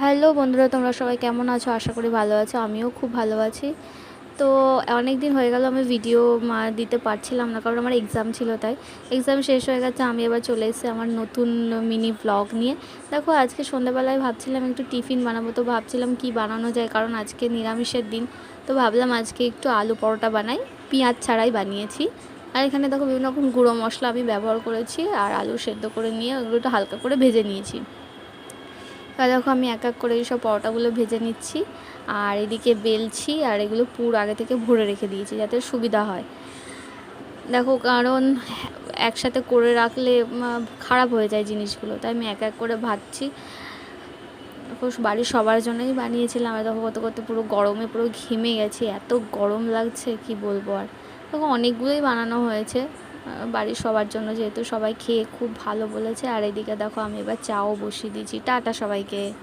Hello বন্ধুরা, তোমরা সবাই কেমন আছো? আশা করি ভালো আছো। আমিও খুব ভালো আছি। তো অনেক দিন হয়ে গেল আমি ভিডিও দিতে পারছিলাম না, কারণ আমার এক্সাম ছিল। তাই এক্সাম শেষ হয়ে গেছে, আমি এবার চলে এসেছি আমার নতুন মিনি ব্লগ নিয়ে। দেখো, আজকে সন্ধ্যাবেলায় ভাবছিলাম একটু টিফিন বানাবো, তো ভাবছিলাম কি বানানো যায়, কারণ আজকে নিরামিষের দিন। তো ভাবলাম আজকে একটু আলু পরোটা বানাই, পেঁয়াজ ছাড়াই বানিয়েছি। আর এখানে দেখো বিভিন্ন রকম গুঁড়ো মশলা আমি ব্যবহার করেছি, আর আলু সেদ্ধ করে নিয়ে ওগুলো একটু হালকা করে ভেজে নিয়েছি। দেখো আমি এক এক করে এইসব পরোটাগুলো ভেজে নিচ্ছি, আর এদিকে বেলছি, আর এগুলো পুর আগে থেকে ভরে রেখে দিয়েছি যাতে সুবিধা হয়। দেখো, কারণ একসাথে করে রাখলে খারাপ হয়ে যায় জিনিসগুলো, তাই আমি এক এক করে ভাজছি। দেখো, বাড়ির সবার জন্যই বানিয়েছিলাম। আর দেখো করতে করতে পুরো গরমে পুরো ঘেমে গেছি, এত গরম লাগছে কি বলবো। আর দেখো অনেকগুলোই বানানো হয়েছে বাড়ির সবার জন্য, যেহেতু সবাই খেয়ে খুব ভালো বলেছে। আর এদিকে দেখো আমি এবার চাও বসিয়ে দিয়েছি। টাটা সবাইকে।